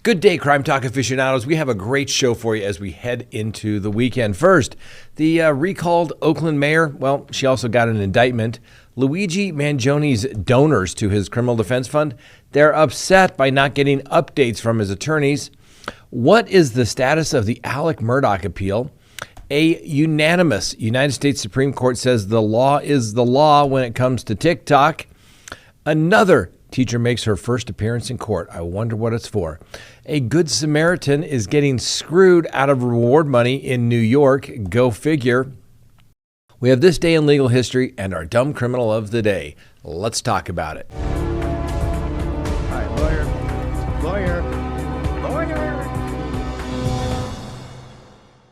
Good day, Crime Talk aficionados. We have a great show for you as we head into the weekend. First, the recalled Oakland mayor, well, she also got an indictment. Luigi Mangione's donors to his criminal defense fund, they're upset by not getting updates from his attorneys. What is the status of the Murdaugh appeal? A unanimous United States Supreme Court says the law is the law when it comes to TikTok. Another teacher makes her first appearance in court. I wonder what it's for. A good Samaritan is getting screwed out of reward money in New York. Go figure. We have this day in legal history and our dumb criminal of the day. Let's talk about it. All right, lawyer.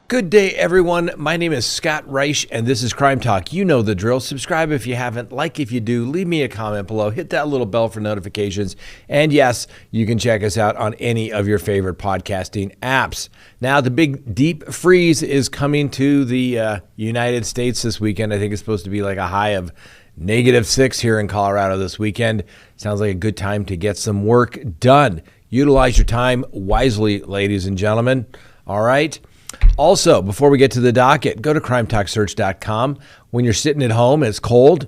Good day, everyone. My name is Scott Reich, and this is Crime Talk. You know the drill. Subscribe if you haven't. Like if you do. Leave me a comment below. Hit that little bell for notifications. And yes, you can check us out on any of your favorite podcasting apps. Now, the big deep freeze is coming to the United States this weekend. I think it's supposed to be like a high of -6 here in Colorado this weekend. Sounds like a good time to get some work done. Utilize your time wisely, ladies and gentlemen. All right. Also, before we get to the docket, go to crimetalksearch.com. When you're sitting at home and it's cold,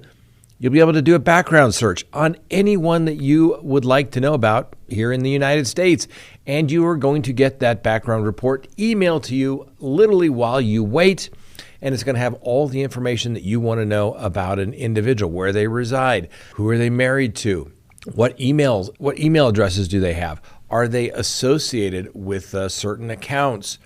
you'll be able to do a background search on anyone that you would like to know about here in the United States. And you are going to get that background report emailed to you literally while you wait. And it's going to have all the information that you want to know about an individual, where they reside, who are they married to, what email addresses do they have, are they associated with certain accounts.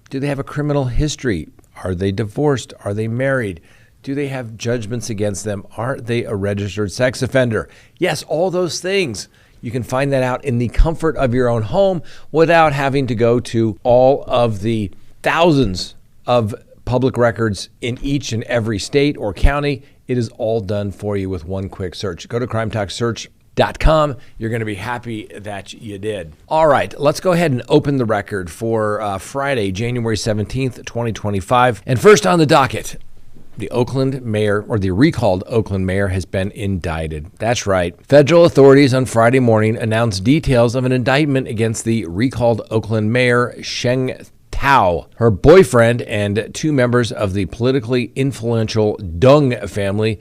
Do they have a criminal history? Are they divorced? Are they married? Do they have judgments against them? Are they a registered sex offender? Yes, all those things. You can find that out in the comfort of your own home without having to go to all of the thousands of public records in each and every state or county. It is all done for you with one quick search. Go to CrimeTalkSearch.com. You're going to be happy that you did. All right, let's go ahead and open the record for Friday, January 17th, 2025. And first on the docket, the Oakland mayor, or the recalled Oakland mayor, has been indicted. That's right. Federal authorities on Friday morning announced details of an indictment against the recalled Oakland mayor, Sheng Tao, her boyfriend, and 2 members of the politically influential Dung family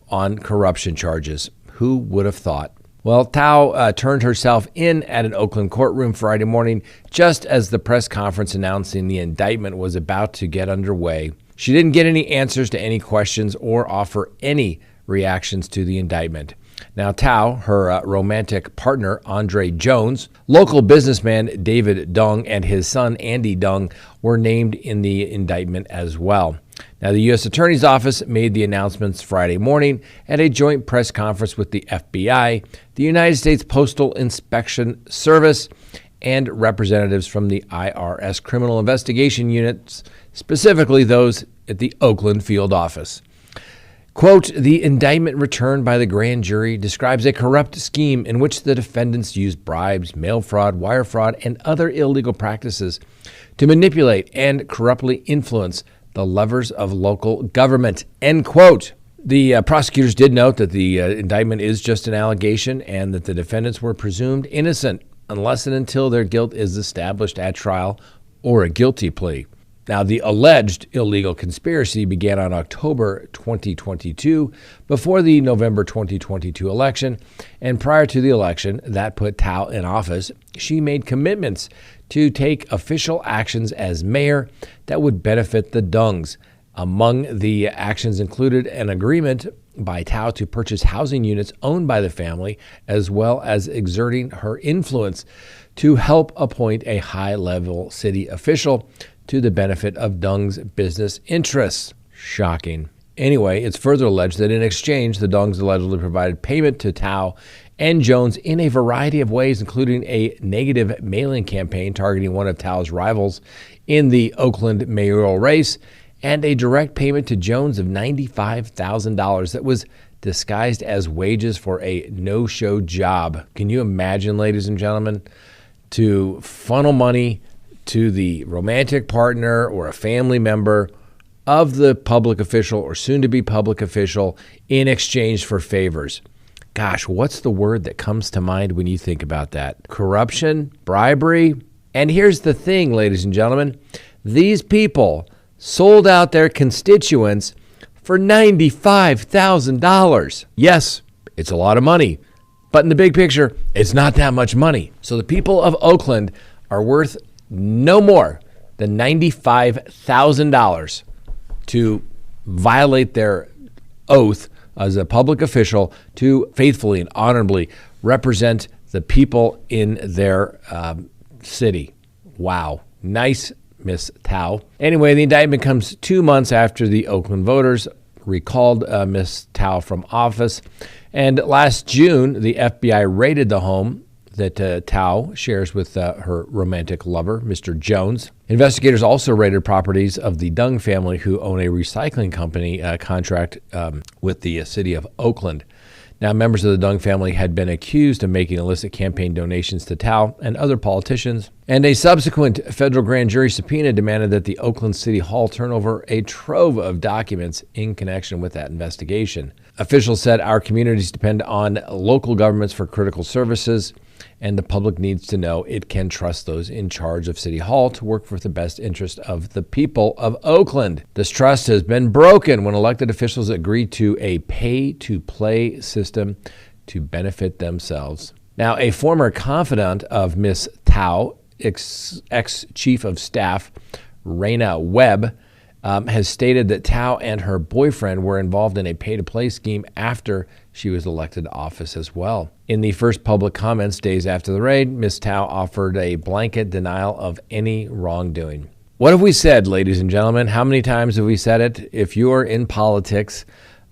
on corruption charges. Who would have thought? Well, Tao turned herself in at an Oakland courtroom Friday morning just as the press conference announcing the indictment was about to get underway. She didn't get any answers to any questions or offer any reactions to the indictment. Now, Tao, her romantic partner, Andre Jones, local businessman David Dung, and his son, Andy Dung, were named in the indictment as well. Now, the U.S. Attorney's Office made the announcements Friday morning at a joint press conference with the FBI, the United States Postal Inspection Service, and representatives from the IRS criminal investigation units, specifically those at the Oakland field office. Quote, the indictment returned by the grand jury describes a corrupt scheme in which the defendants used bribes, mail fraud, wire fraud, and other illegal practices to manipulate and corruptly influence the levers of local government, end quote. The prosecutors did note that the indictment is just an allegation and that the defendants were presumed innocent unless and until their guilt is established at trial or a guilty plea. Now, the alleged illegal conspiracy began on October 2022 before the November 2022 election, and prior to the election that put Tao in office, she made commitments to take official actions as mayor that would benefit the Dungs. Among the actions included an agreement by Tao to purchase housing units owned by the family, as well as exerting her influence to help appoint a high-level city official to the benefit of Dung's business interests. Shocking. Anyway, it's further alleged that in exchange, the Dungs allegedly provided payment to Tao and Jones in a variety of ways, including a negative mailing campaign targeting one of Tao's rivals in the Oakland mayoral race, and a direct payment to Jones of $95,000 that was disguised as wages for a no-show job. Can you imagine, ladies and gentlemen, to funnel money to the romantic partner or a family member of the public official or soon-to-be public official in exchange for favors? Gosh, what's the word that comes to mind when you think about that? Corruption? Bribery? And here's the thing, ladies and gentlemen. These people sold out their constituents for $95,000. Yes, it's a lot of money, but in the big picture, it's not that much money. So the people of Oakland are worth no more than $95,000 to violate their oath as a public official to faithfully and honorably represent the people in their city. Wow. Nice, Miss Tao. Anyway, the indictment comes 2 months after the Oakland voters recalled Miss Tao from office. And last June, the FBI raided the home that Tao shares with her romantic lover, Mr. Jones. Investigators also raided properties of the Dung family, who own a recycling company contract with the city of Oakland. Now, members of the Dung family had been accused of making illicit campaign donations to Tao and other politicians, and a subsequent federal grand jury subpoena demanded that the Oakland City Hall turn over a trove of documents in connection with that investigation. Officials said our communities depend on local governments for critical services, and the public needs to know it can trust those in charge of City Hall to work for the best interest of the people of Oakland. This trust has been broken when elected officials agreed to a pay-to-play system to benefit themselves. Now, a former confidant of Miss Tao, ex-chief of staff Raina Webb, has stated that Tao and her boyfriend were involved in a pay-to-play scheme after she was elected to office as well. In the first public comments days after the raid, Ms. Tao offered a blanket denial of any wrongdoing. What have we said, ladies and gentlemen? How many times have we said it? If you're in politics,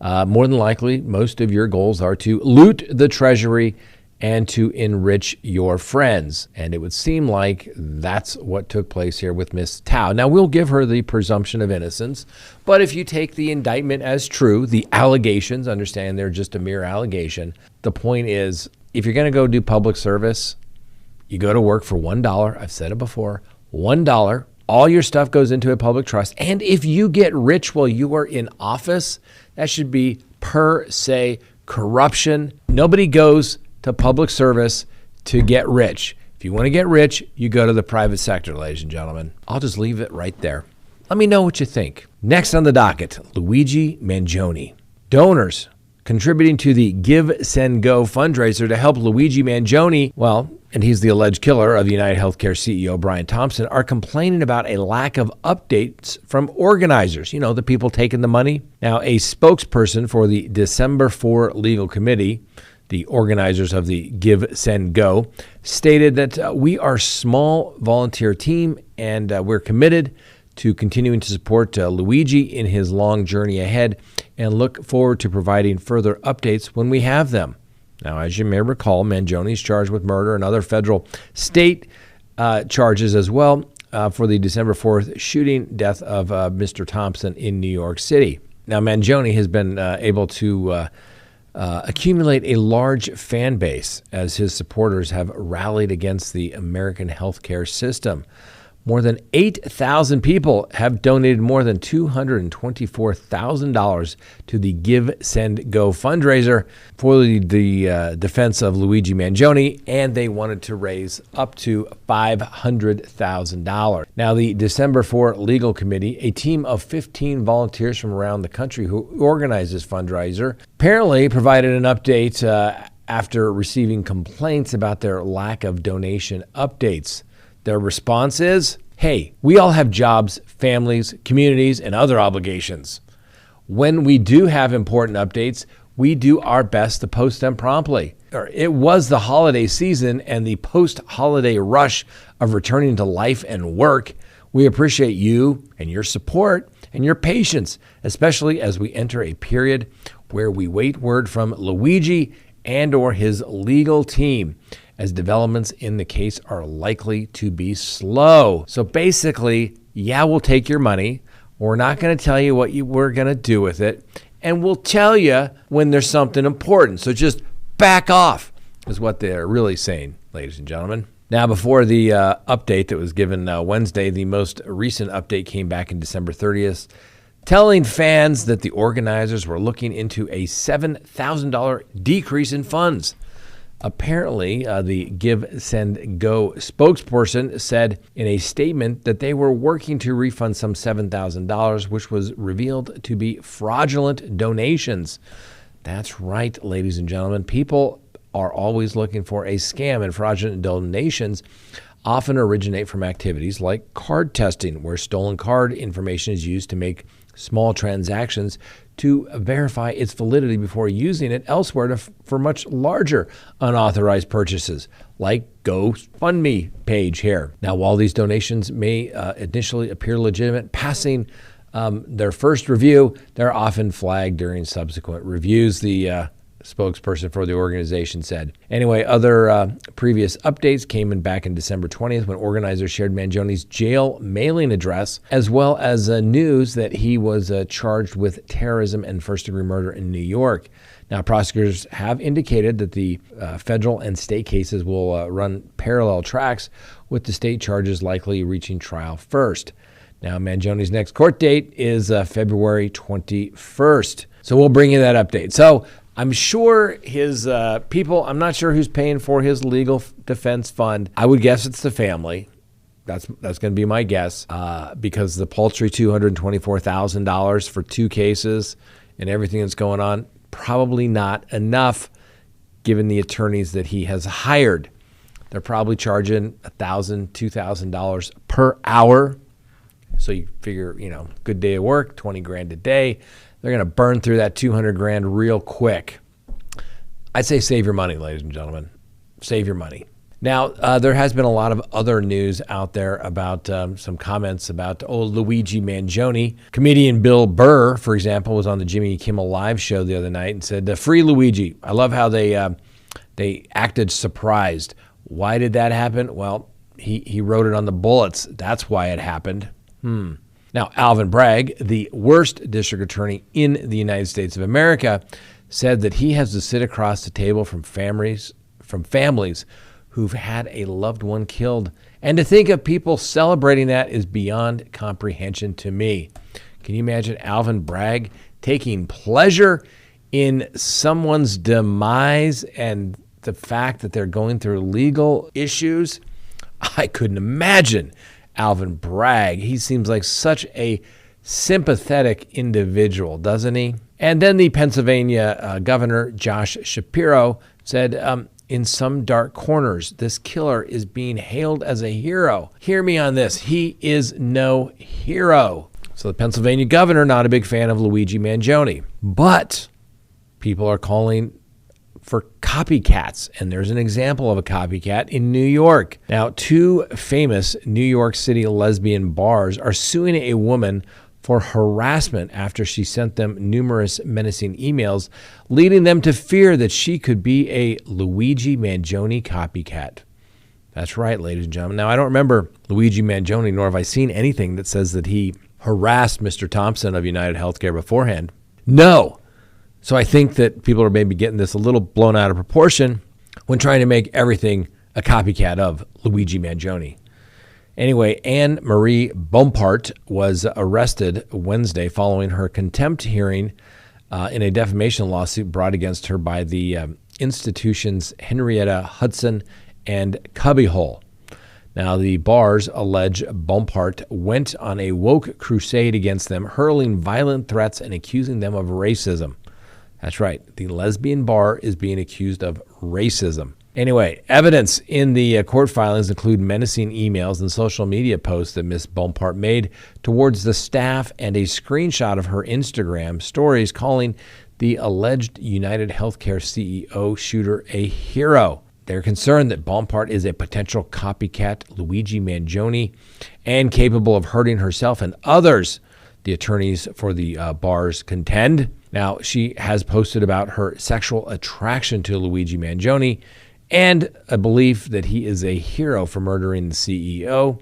more than likely, most of your goals are to loot the treasury and to enrich your friends. And it would seem like that's what took place here with Miss Tao. Now, we'll give her the presumption of innocence, but if you take the indictment as true, the allegations, understand they're just a mere allegation. The point is, if you're going to go do public service, you go to work for $1. I've said it before, $1. All your stuff goes into a public trust. And if you get rich while you are in office, that should be per se corruption. Nobody goes to public service to get rich. If you want to get rich, you go to the private sector, ladies and gentlemen. I'll just leave it right there. Let me know what you think. Next on the docket, Luigi Mangione. Donors contributing to the Give, Send, Go fundraiser to help Luigi Mangione, and he's the alleged killer of United Healthcare CEO Brian Thompson, are complaining about a lack of updates from organizers, the people taking the money. Now, a spokesperson for the December 4 legal committee, the organizers of the Give, Send, Go, stated that we are a small volunteer team and we're committed to continuing to support Luigi in his long journey ahead and look forward to providing further updates when we have them. Now, as you may recall, Mangione is charged with murder and other federal state charges as well for the December 4th shooting death of Mr. Thompson in New York City. Now, Mangione has been able to accumulate a large fan base as his supporters have rallied against the American healthcare system. More than 8,000 people have donated more than $224,000 to the Give, Send, Go fundraiser for the defense of Luigi Mangione, and they wanted to raise up to $500,000. Now, the December 4 Legal Committee, a team of 15 volunteers from around the country who organized this fundraiser, apparently provided an update after receiving complaints about their lack of donation updates. Their response is, hey, we all have jobs, families, communities, and other obligations. When we do have important updates, we do our best to post them promptly. It was the holiday season and the post-holiday rush of returning to life and work. We appreciate you and your support and your patience, especially as we enter a period where we wait word from Luigi and or his legal team, as developments in the case are likely to be slow. So basically, we'll take your money. We're not going to tell you what we're going to do with it. And we'll tell you when there's something important. So just back off is what they're really saying, ladies and gentlemen. Now, before the update that was given Wednesday, the most recent update came back in December 30th, telling fans that the organizers were looking into a $7,000 decrease in funds. Apparently, the Give, Send, Go spokesperson said in a statement that they were working to refund some $7,000, which was revealed to be fraudulent donations. That's right, ladies and gentlemen. People are always looking for a scam, and fraudulent donations often originate from activities like card testing, where stolen card information is used to make small transactions to verify its validity before using it elsewhere for much larger unauthorized purchases, like GoFundMe page here. Now, while these donations may initially appear legitimate, passing their first review, they're often flagged during subsequent reviews, the spokesperson for the organization said. Anyway, other previous updates came in back in December 20th when organizers shared Mangione's jail mailing address, as well as news that he was charged with terrorism and first-degree murder in New York. Now, prosecutors have indicated that the federal and state cases will run parallel tracks, with the state charges likely reaching trial first. Now, Mangione's next court date is February 21st. So we'll bring you that update. So I'm sure his people, I'm not sure who's paying for his legal defense fund. I would guess it's the family. That's going to be my guess, because the paltry $224,000 for 2 cases and everything that's going on, probably not enough given the attorneys that he has hired. They're probably charging $1,000, $2,000 per hour. So you figure, good day of work, 20 grand a day. They're going to burn through that 200 grand real quick. I'd say save your money, ladies and gentlemen. Save your money. Now, there has been a lot of other news out there about some comments about Luigi Mangione. Comedian Bill Burr, for example, was on the Jimmy Kimmel Live show the other night and said, "Free Luigi." I love how they acted surprised. Why did that happen? Well, he wrote it on the bullets. That's why it happened. Now, Alvin Bragg, the worst district attorney in the United States of America, said that he has to sit across the table from families who've had a loved one killed. And to think of people celebrating that is beyond comprehension to me. Can you imagine Alvin Bragg taking pleasure in someone's demise and the fact that they're going through legal issues? I couldn't imagine Alvin Bragg. He seems like such a sympathetic individual, doesn't he? And then the Pennsylvania governor, Josh Shapiro, said, in some dark corners, this killer is being hailed as a hero. Hear me on this. He is no hero. So the Pennsylvania governor, not a big fan of Luigi Mangione. But people are calling for copycats, and there's an example of a copycat in New York. Now, 2 famous New York City lesbian bars are suing a woman for harassment after she sent them numerous menacing emails, leading them to fear that she could be a Luigi Mangione copycat. That's right, ladies and gentlemen. Now, I don't remember Luigi Mangione, nor have I seen anything that says that he harassed Mr. Thompson of United Healthcare beforehand. No. So I think that people are maybe getting this a little blown out of proportion when trying to make everything a copycat of Luigi Mangione. Anyway, Anne Marie Bompart was arrested Wednesday following her contempt hearing in a defamation lawsuit brought against her by the institution's Henrietta Hudson and Cubbyhole. Now, the bars allege Bompart went on a woke crusade against them, hurling violent threats and accusing them of racism. That's right. The lesbian bar is being accused of racism. Anyway, evidence in the court filings include menacing emails and social media posts that Ms. Bompart made towards the staff and a screenshot of her Instagram stories calling the alleged United Healthcare CEO shooter a hero. They're concerned that Bompart is a potential copycat Luigi Mangione and capable of hurting herself and others, the attorneys for the bars contend. Now, she has posted about her sexual attraction to Luigi Mangione and a belief that he is a hero for murdering the CEO.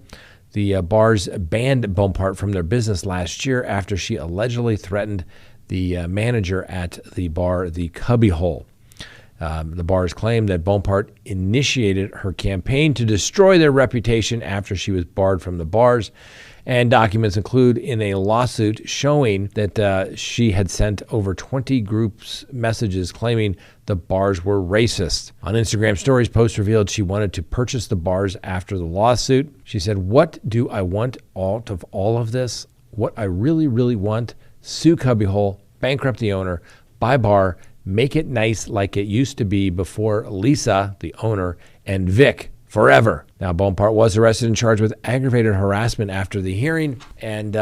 The bars banned Bompart from their business last year after she allegedly threatened the manager at the bar, the Cubbyhole. The bars claim that Bompard initiated her campaign to destroy their reputation after she was barred from the bars. And documents include in a lawsuit showing that she had sent over 20 groups messages claiming the bars were racist. On Instagram stories, posts revealed she wanted to purchase the bars after the lawsuit. She said, "What do I want out of all of this? What I really, really want, sue Cubbyhole, bankrupt the owner, buy bar, make it nice like it used to be before Lisa, the owner, and Vic forever." Now, Bompard was arrested and charged with aggravated harassment after the hearing, and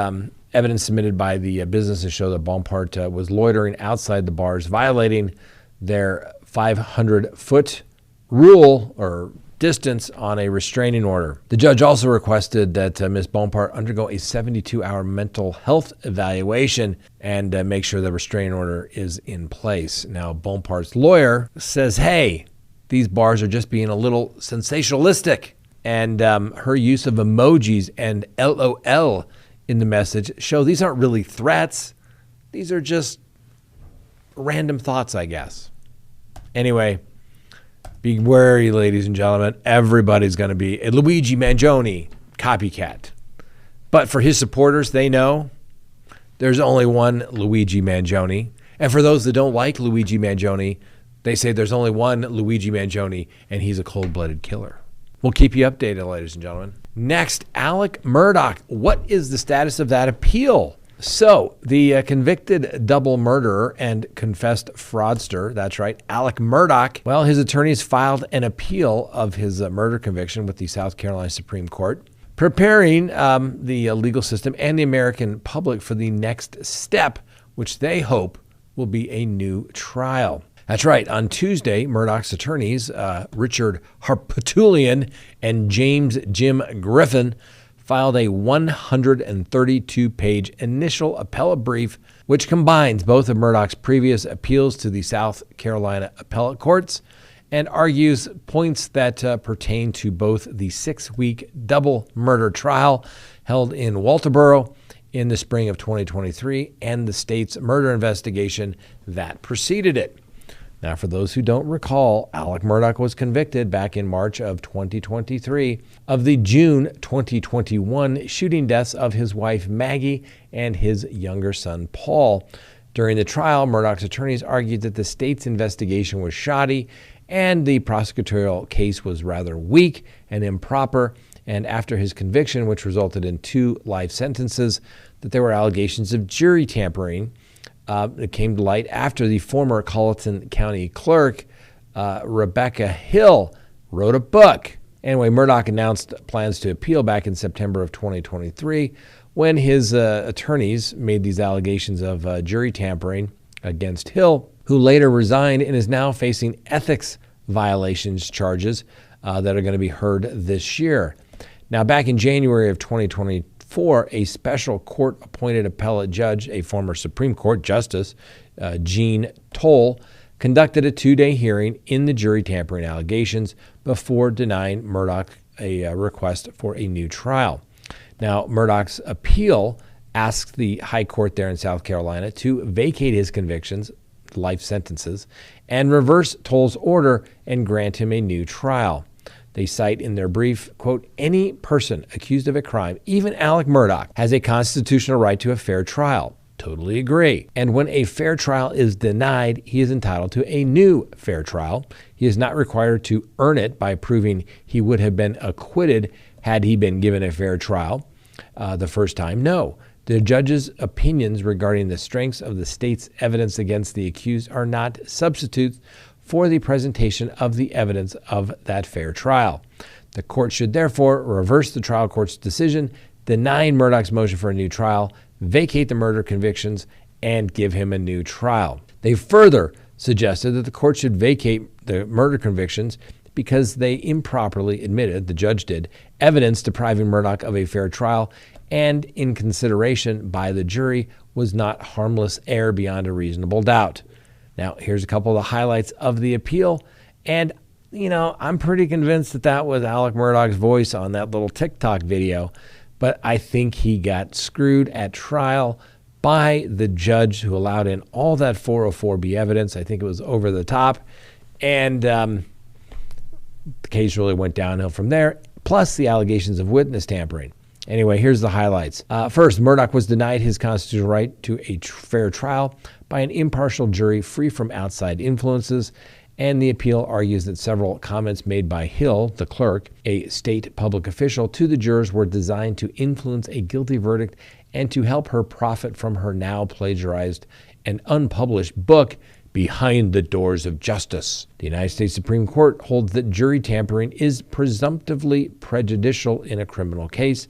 evidence submitted by the businesses show that Bompard was loitering outside the bars, violating their 500-foot rule or distance on a restraining order. The judge also requested that Ms. Bompard undergo a 72-hour mental health evaluation and make sure the restraining order is in place. Now, Bompard's lawyer says, hey, these bars are just being a little sensationalistic. And her use of emojis and LOL in the message show these aren't really threats. These are just random thoughts, I guess. Anyway, be wary, ladies and gentlemen. Everybody's going to be a Luigi Mangione copycat. But for his supporters, they know there's only one Luigi Mangione. And for those that don't like Luigi Mangione, they say there's only one Luigi Mangione, and he's a cold-blooded killer. We'll keep you updated, ladies and gentlemen. Next, Alec Murdaugh. What is the status of that appeal? So, the convicted double murderer and confessed fraudster, that's right, Alec Murdaugh, well, his attorneys filed an appeal of his murder conviction with the South Carolina Supreme Court, preparing the legal system and the American public for the next step, which they hope will be a new trial. That's right. On Tuesday, Murdaugh's attorneys, Richard Harpatulian and James Jim Griffin, filed a 132-page initial appellate brief, which combines both of Murdaugh's previous appeals to the South Carolina appellate courts and argues points that pertain to both the 6-week double murder trial held in Walterboro in the spring of 2023 and the state's murder investigation that preceded it. Now, for those who don't recall, Alec Murdaugh was convicted back in March of 2023 of the June 2021 shooting deaths of his wife Maggie and his younger son Paul. During the trial, Murdaugh's attorneys argued that the state's investigation was shoddy and the prosecutorial case was rather weak and improper. And after his conviction, which resulted in 2 life sentences, that there were allegations of jury tampering. It came to light after the former Colleton County clerk, Rebecca Hill, wrote a book. Anyway, Murdaugh announced plans to appeal back in September of 2023 when his attorneys made these allegations of jury tampering against Hill, who later resigned and is now facing ethics violations charges that are going to be heard this year. Now, back in January of 2024, a special court-appointed appellate judge, a former Supreme Court Justice, Jean Toll, conducted a 2-day hearing in the jury tampering allegations before denying Murdaugh a request for a new trial. Now, Murdaugh's appeal asked the high court there in South Carolina to vacate his convictions, life sentences, and reverse Toll's order and grant him a new trial. They cite in their brief, quote, any person accused of a crime, even Alec Murdaugh, has a constitutional right to a fair trial. Totally agree. And when a fair trial is denied, he is entitled to a new fair trial. He is not required to earn it by proving he would have been acquitted had he been given a fair trial the first time. No. The judge's opinions regarding the strengths of the state's evidence against the accused are not substitutes for the presentation of the evidence of that fair trial. The court should therefore reverse the trial court's decision, denying Murdaugh's motion for a new trial, vacate the murder convictions, and give him a new trial. They further suggested that the court should vacate the murder convictions because they improperly admitted, the judge did, evidence depriving Murdaugh of a fair trial and in consideration by the jury was not harmless error beyond a reasonable doubt. Now, here's a couple of the highlights of the appeal. And, I'm pretty convinced that that was Alec Murdaugh's voice on that little TikTok video. But I think he got screwed at trial by the judge who allowed in all that 404B evidence. I think it was over the top. And the case really went downhill from there, plus the allegations of witness tampering. Anyway, here's the highlights. First, Murdaugh was denied his constitutional right to a fair trial by an impartial jury free from outside influences, and the appeal argues that several comments made by Hill, the clerk, a state public official, to the jurors were designed to influence a guilty verdict and to help her profit from her now plagiarized and unpublished book, Behind the Doors of Justice. The United States Supreme Court holds that jury tampering is presumptively prejudicial in a criminal case.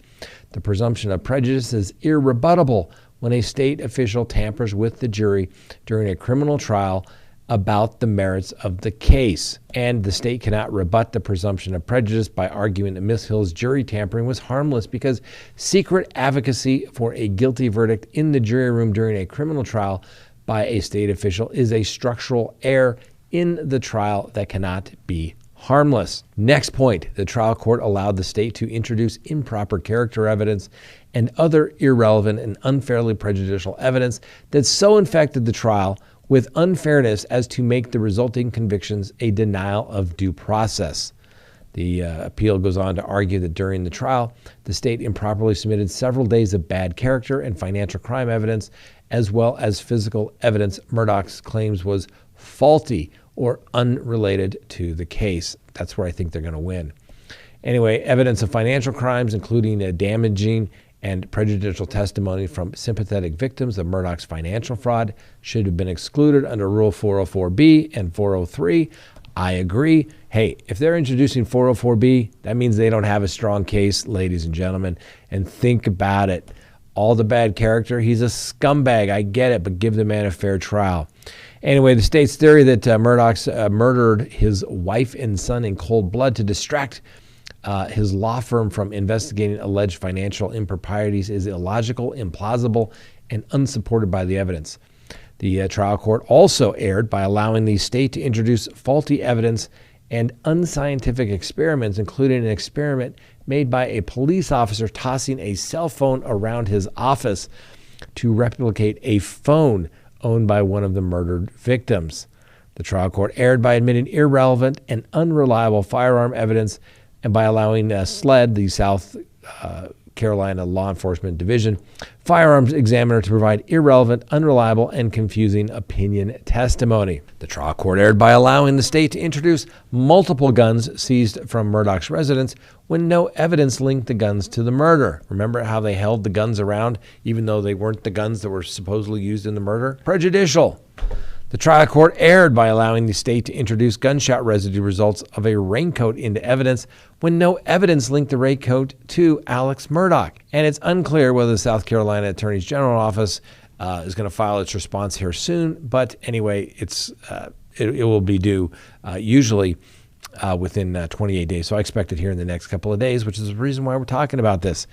The presumption of prejudice is irrebuttable when a state official tampers with the jury during a criminal trial about the merits of the case. And the state cannot rebut the presumption of prejudice by arguing that Miss Hill's jury tampering was harmless because secret advocacy for a guilty verdict in the jury room during a criminal trial by a state official is a structural error in the trial that cannot be harmless. Next point, the trial court allowed the state to introduce improper character evidence and other irrelevant and unfairly prejudicial evidence that so infected the trial with unfairness as to make the resulting convictions a denial of due process. The appeal goes on to argue that during the trial, the state improperly submitted several days of bad character and financial crime evidence, as well as physical evidence Murdaugh's claims was faulty or unrelated to the case. That's where I think they're going to win. Anyway, evidence of financial crimes, including damaging and prejudicial testimony from sympathetic victims of Murdaugh's financial fraud, should have been excluded under Rule 404B and 403. I agree. Hey, if they're introducing 404B, that means they don't have a strong case, ladies and gentlemen. And think about it. All the bad character, he's a scumbag. I get it, but give the man a fair trial. Anyway, the state's theory that Murdaugh murdered his wife and son in cold blood to distract his law firm from investigating alleged financial improprieties is illogical, implausible, and unsupported by the evidence. The trial court also erred by allowing the state to introduce faulty evidence and unscientific experiments, including an experiment made by a police officer tossing a cell phone around his office to replicate a phone owned by one of the murdered victims. The trial court erred by admitting irrelevant and unreliable firearm evidence and by allowing SLED, the South Carolina Law Enforcement Division firearms examiner, to provide irrelevant, unreliable, and confusing opinion testimony. The trial court erred by allowing the state to introduce multiple guns seized from Murdaugh's residence when no evidence linked the guns to the murder. Remember how they held the guns around even though they weren't the guns that were supposedly used in the murder? Prejudicial. The trial court erred by allowing the state to introduce gunshot residue results of a raincoat into evidence when no evidence linked the raincoat to Alex Murdaugh. And it's unclear whether the South Carolina Attorney General Office is going to file its response here soon. But anyway, it will be due usually within 28 days. So I expect it here in the next couple of days, which is the reason why we're talking about this.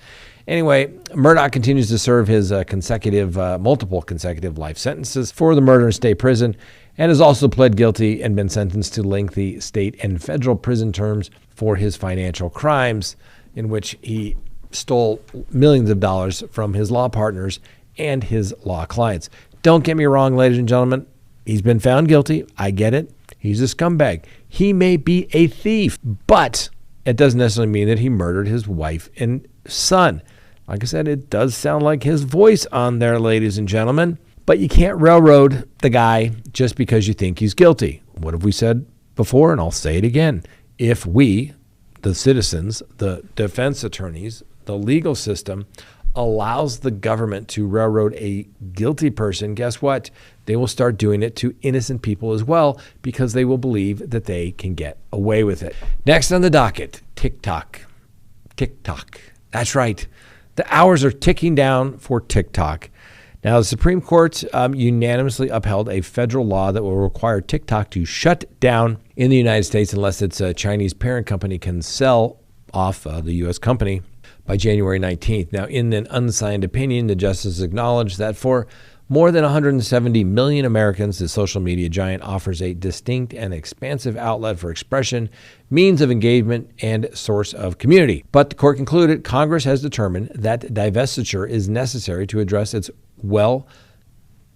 Anyway, Murdaugh continues to serve his multiple consecutive life sentences for the murder in state prison and has also pled guilty and been sentenced to lengthy state and federal prison terms for his financial crimes, in which he stole millions of dollars from his law partners and his law clients. Don't get me wrong, ladies and gentlemen. He's been found guilty. I get it. He's a scumbag. He may be a thief, but it doesn't necessarily mean that he murdered his wife and son. Like I said, it does sound like his voice on there, ladies and gentlemen. But you can't railroad the guy just because you think he's guilty. What have we said before? And I'll say it again. If we, the citizens, the defense attorneys, the legal system, allows the government to railroad a guilty person, guess what? They will start doing it to innocent people as well because they will believe that they can get away with it. Next on the docket, TikTok. TikTok. That's right. The hours are ticking down for TikTok. Now, the Supreme Court unanimously upheld a federal law that will require TikTok to shut down in the United States unless its Chinese parent company can sell off the U.S. company by January 19th. Now, in an unsigned opinion, the justices acknowledged that for more than 170 million Americans, the social media giant offers a distinct and expansive outlet for expression, means of engagement, and source of community. But the court concluded Congress has determined that divestiture is necessary to address its well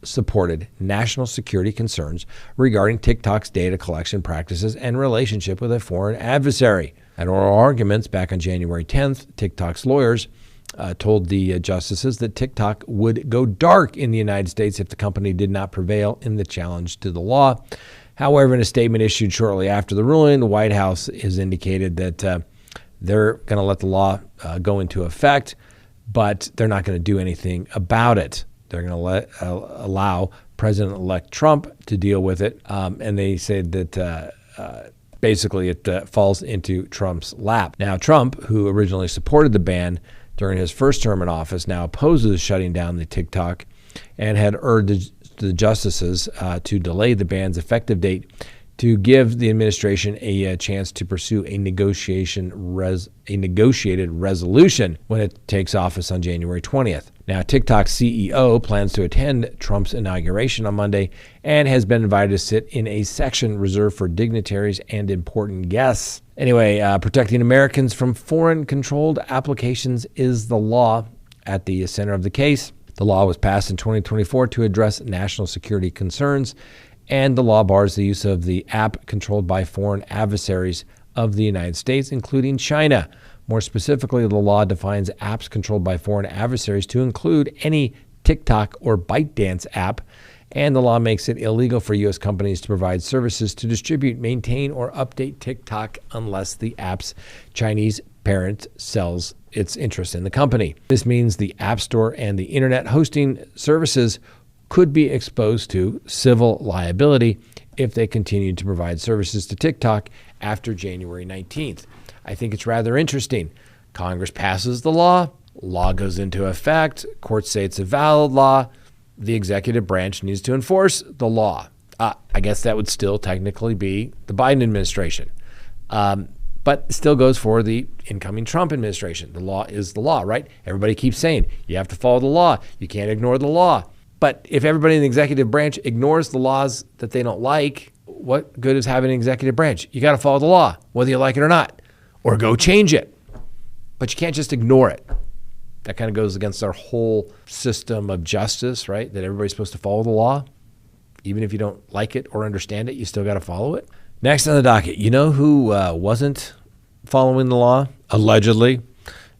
supported national security concerns regarding TikTok's data collection practices and relationship with a foreign adversary. At oral arguments back on January 10th, TikTok's lawyers told the justices that TikTok would go dark in the United States if the company did not prevail in the challenge to the law. However, in a statement issued shortly after the ruling, the White House has indicated that they're going to let the law go into effect, but they're not going to do anything about it. They're going to allow President-elect Trump to deal with it, and they said that basically it falls into Trump's lap. Now, Trump, who originally supported the ban during his first term in office, now opposes shutting down the TikTok and had urged the justices to delay the ban's effective date to give the administration a chance to pursue a negotiated resolution when it takes office on January 20th. Now, TikTok's CEO plans to attend Trump's inauguration on Monday and has been invited to sit in a section reserved for dignitaries and important guests. Anyway, protecting Americans from foreign-controlled applications is the law at the center of the case. The law was passed in 2024 to address national security concerns, and the law bars the use of the app controlled by foreign adversaries of the United States, including China. More specifically, the law defines apps controlled by foreign adversaries to include any TikTok or ByteDance app, and the law makes it illegal for U.S. companies to provide services to distribute, maintain, or update TikTok unless the app's Chinese parent sells its interest in the company. This means the App Store and the Internet hosting services could be exposed to civil liability if they continue to provide services to TikTok after January 19th. I think it's rather interesting. Congress passes the law goes into effect, courts say it's a valid law, the executive branch needs to enforce the law. I guess that would still technically be the Biden administration, but it still goes for the incoming Trump administration. The law is the law, right? Everybody keeps saying you have to follow the law. You can't ignore the law. But if everybody in the executive branch ignores the laws that they don't like, what good is having an executive branch? You got to follow the law, whether you like it or not, or go change it. But you can't just ignore it. That kind of goes against our whole system of justice, right? That everybody's supposed to follow the law. Even if you don't like it or understand it, you still got to follow it. Next on the docket, you know who wasn't following the law, allegedly?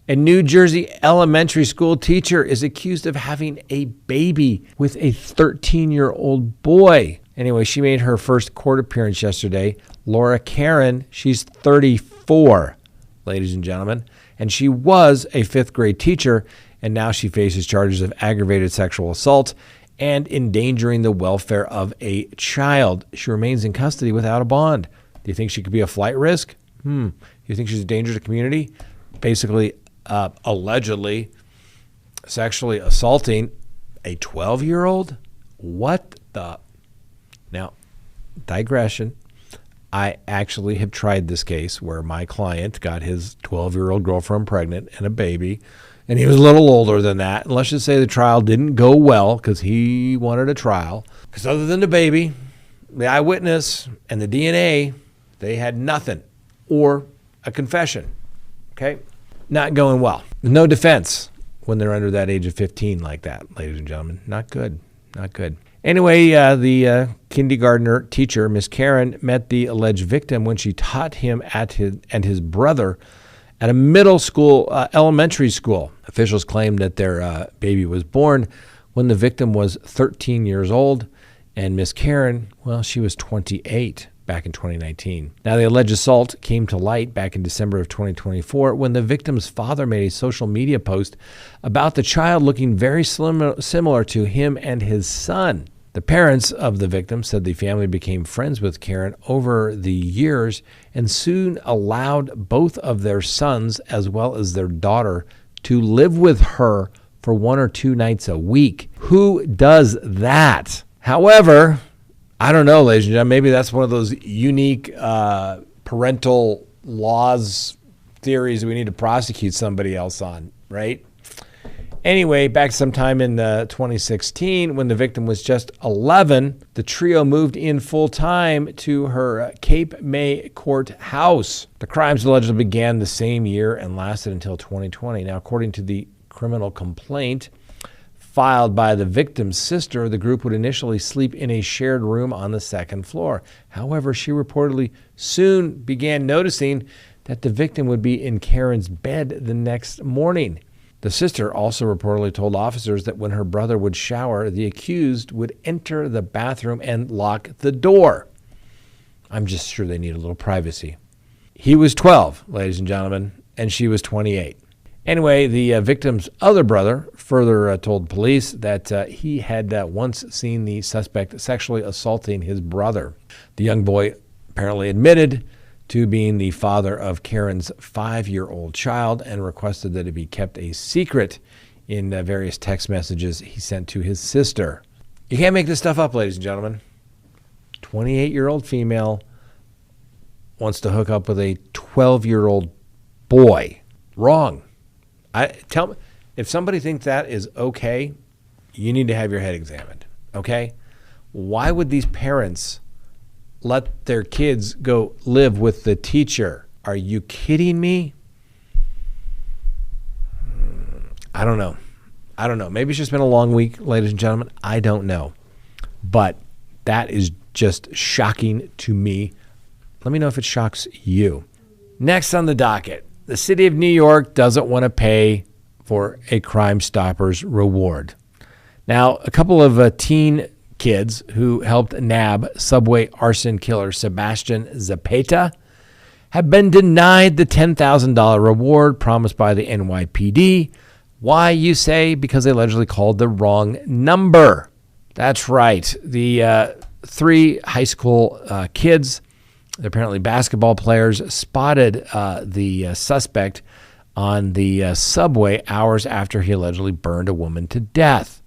A New Jersey elementary school teacher is accused of having a baby with a 13-year-old boy. Anyway, she made her first court appearance yesterday. Laura Karen, she's 34, ladies and gentlemen, and she was a fifth grade teacher, and now she faces charges of aggravated sexual assault and endangering the welfare of a child. She remains in custody without a bond. Do you think she could be a flight risk? You think she's a danger to the community? Basically, allegedly sexually assaulting a 12-year-old? What the? Now, digression. I actually have tried this case where my client got his 12-year-old girlfriend pregnant and a baby, and he was a little older than that. And let's just say the trial didn't go well because he wanted a trial. Because other than the baby, the eyewitness, and the DNA, they had nothing or a confession. Okay? Not going well. No defense when they're under that age of 15 like that, ladies and gentlemen. Not good. Not good. Anyway, the kindergartner teacher, Miss Karen, met the alleged victim when she taught him and his brother at a middle school, elementary school. Officials claimed that their baby was born when the victim was 13 years old, and Miss Karen, well, she was 28 back in 2019. Now, the alleged assault came to light back in December of 2024 when the victim's father made a social media post about the child looking very similar to him and his son. The parents of the victim said the family became friends with Karen over the years and soon allowed both of their sons as well as their daughter to live with her for 1 or 2 nights a week. Who does that? However, I don't know, ladies and gentlemen, maybe that's one of those unique parental laws theories we need to prosecute somebody else on, right? Anyway, back sometime in 2016, when the victim was just 11, the trio moved in full-time to her Cape May court house. The crimes allegedly began the same year and lasted until 2020. Now, according to the criminal complaint filed by the victim's sister, the group would initially sleep in a shared room on the second floor. However, she reportedly soon began noticing that the victim would be in Karen's bed the next morning. The sister also reportedly told officers that when her brother would shower, the accused would enter the bathroom and lock the door. I'm just sure they need a little privacy. He was 12, ladies and gentlemen, and she was 28. Anyway, the victim's other brother further told police that he had once seen the suspect sexually assaulting his brother. The young boy apparently admitted to being the father of Karen's 5-year-old child and requested that it be kept a secret in various text messages he sent to his sister. You can't make this stuff up, ladies and gentlemen. 28-year-old female wants to hook up with a 12-year-old boy. Wrong. Tell me, if somebody thinks that is okay, you need to have your head examined, okay? Why would these parents let their kids go live with the teacher? Are you kidding me? I don't know. Maybe it's just been a long week, ladies and gentlemen. I don't know. But that is just shocking to me. Let me know if it shocks you. Next on the docket, the city of New York doesn't want to pay for a Crime Stoppers reward. Now, a couple of teen kids who helped nab subway arson killer Sebastian Zapata have been denied the $10,000 reward promised by the NYPD. Why, you say? Because they allegedly called the wrong number. That's right. The 3 high school kids, they're apparently basketball players, spotted the suspect on the subway hours after he allegedly burned a woman to death.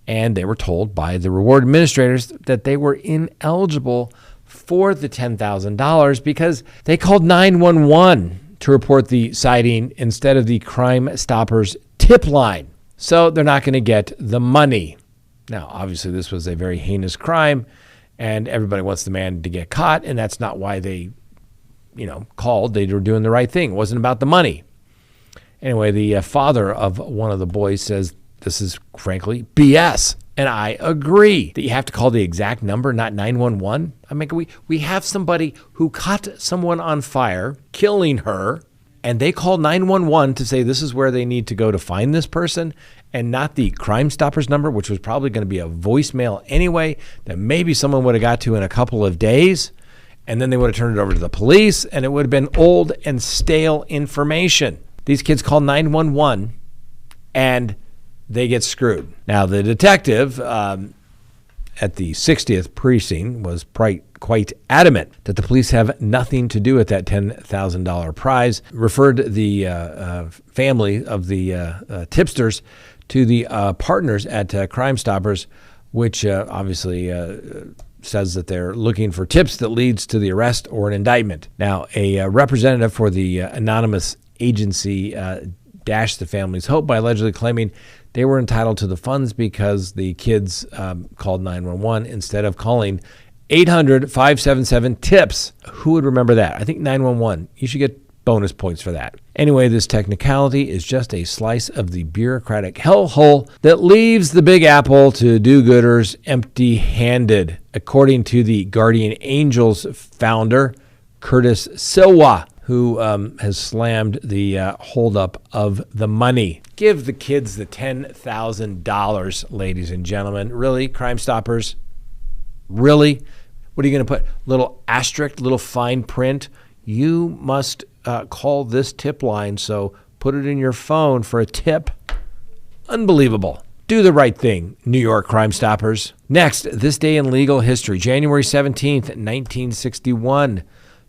And they were told by the reward administrators that they were ineligible for the $10,000 because they called 911 to report the sighting instead of the Crime Stoppers tip line. So they're not going to get the money. Now, obviously, this was a very heinous crime, and everybody wants the man to get caught, and that's not why they, called. They were doing the right thing. It wasn't about the money. Anyway, the father of one of the boys says this is, frankly, BS. And I agree that you have to call the exact number, not 911. I mean, we have somebody who caught someone on fire, killing her, and they call 911 to say this is where they need to go to find this person, and not the Crime Stoppers number, which was probably going to be a voicemail anyway, that maybe someone would have got to in a couple of days, and then they would have turned it over to the police, and it would have been old and stale information. These kids call 911, and they get screwed. Now, the detective at the 60th precinct was quite adamant that the police have nothing to do with that $10,000 prize, referred the family of the tipsters to the partners at Crime Stoppers, which obviously says that they're looking for tips that leads to the arrest or an indictment. Now, a representative for the anonymous agency dashed the family's hope by allegedly claiming they were entitled to the funds because the kids called 911 instead of calling 800-577-TIPS. Who would remember that? I think 911. You should get bonus points for that. Anyway, this technicality is just a slice of the bureaucratic hellhole that leaves the Big Apple to do-gooders empty-handed, according to the Guardian Angels founder, Curtis Silwa, who has slammed the holdup of the money. Give the kids the $10,000, ladies and gentlemen. Really, Crime Stoppers? Really? What are you going to put? Little asterisk, little fine print? You must call this tip line, so put it in your phone for a tip. Unbelievable. Do the right thing, New York Crime Stoppers. Next, this day in legal history, January 17th, 1961.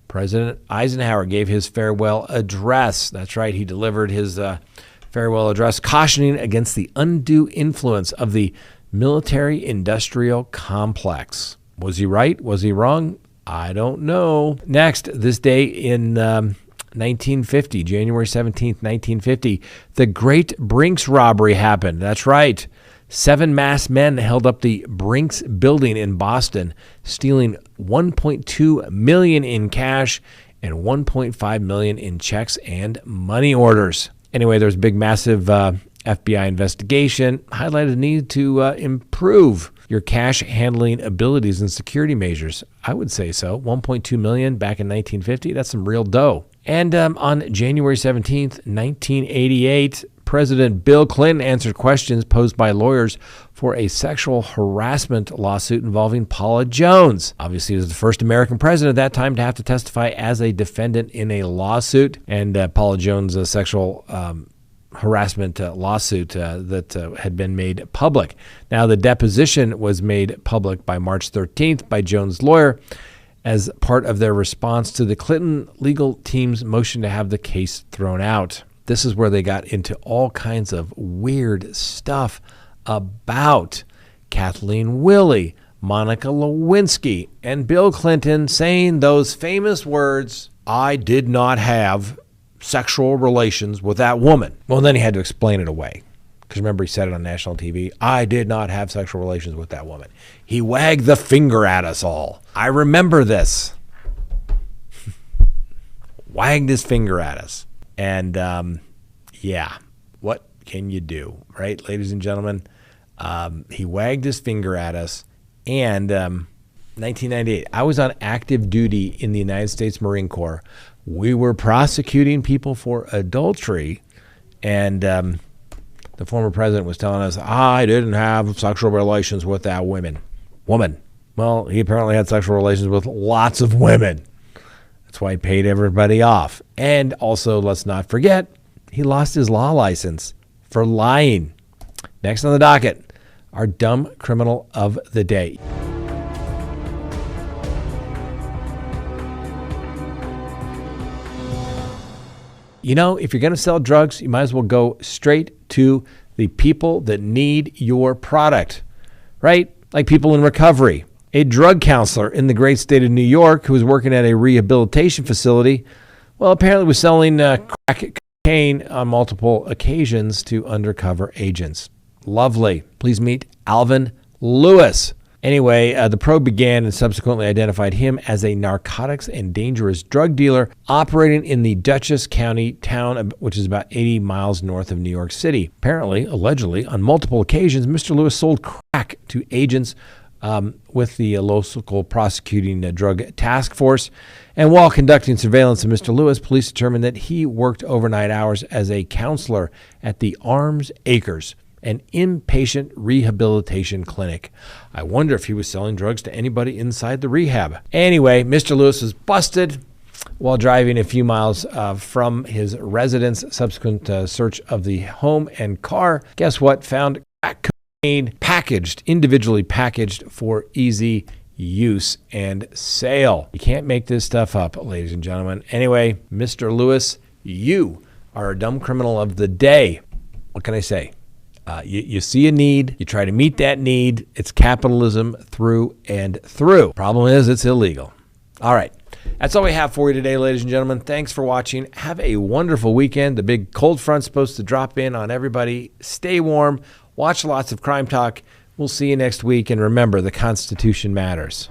President Eisenhower gave his farewell address. That's right, he delivered his farewell address cautioning against the undue influence of the military-industrial complex. Was he right? Was he wrong? I don't know. Next, this day in 1950, January 17th, 1950, the Great Brinks robbery happened. That's right. 7 masked men held up the Brinks building in Boston, stealing $1.2 million in cash and $1.5 million in checks and money orders. Anyway, there's a big, massive FBI investigation highlighted the need to improve your cash handling abilities and security measures. I would say so. $1.2 million back in 1950. That's some real dough. And on January 17th, 1988, President Bill Clinton answered questions posed by lawyers for a sexual harassment lawsuit involving Paula Jones. Obviously, he was the first American president at that time to have to testify as a defendant in a lawsuit. And Paula Jones' sexual harassment lawsuit that had been made public. Now, the deposition was made public by March 13th by Jones' lawyer as part of their response to the Clinton legal team's motion to have the case thrown out. This is where they got into all kinds of weird stuff about Kathleen Willey, Monica Lewinsky, and Bill Clinton saying those famous words, "I did not have sexual relations with that woman." Well, then he had to explain it away. Because remember, he said it on national TV, "I did not have sexual relations with that woman." He wagged the finger at us all. I remember this. Wagged his finger at us. And yeah, what can you do, right, ladies and gentlemen? He wagged his finger at us. And 1998, I was on active duty in the United States Marine Corps. We were prosecuting people for adultery. And the former president was telling us, "I didn't have sexual relations with that woman." Well, he apparently had sexual relations with lots of women. That's why he paid everybody off. And also, let's not forget, he lost his law license for lying. Next on the docket, our dumb criminal of the day. You know, if you're going to sell drugs, you might as well go straight to the people that need your product, right? Like people in recovery. A drug counselor in the great state of New York who was working at a rehabilitation facility, well, apparently was selling crack cocaine on multiple occasions to undercover agents. Lovely. Please meet Alvin Lewis. Anyway, the probe began and subsequently identified him as a narcotics and dangerous drug dealer operating in the Dutchess County town, which is about 80 miles north of New York City. Apparently, allegedly, on multiple occasions, Mr. Lewis sold crack to agents with the local prosecuting drug task force. And while conducting surveillance of Mr. Lewis, police determined that he worked overnight hours as a counselor at the Arms Acres, an inpatient rehabilitation clinic. I wonder if he was selling drugs to anybody inside the rehab. Anyway, Mr. Lewis was busted while driving a few miles from his residence. Subsequent search of the home and car, guess what? Found crack cocaine individually packaged for easy use and sale. You can't make this stuff up, ladies and gentlemen. Anyway, Mr. Lewis, you are a dumb criminal of the day. What can I say? You see a need, you try to meet that need. It's capitalism through and through. Problem is, it's illegal. All right. That's all we have for you today, ladies and gentlemen. Thanks for watching. Have a wonderful weekend. The big cold front's supposed to drop in on everybody. Stay warm. Watch lots of Crime Talk. We'll see you next week. And remember, the Constitution matters.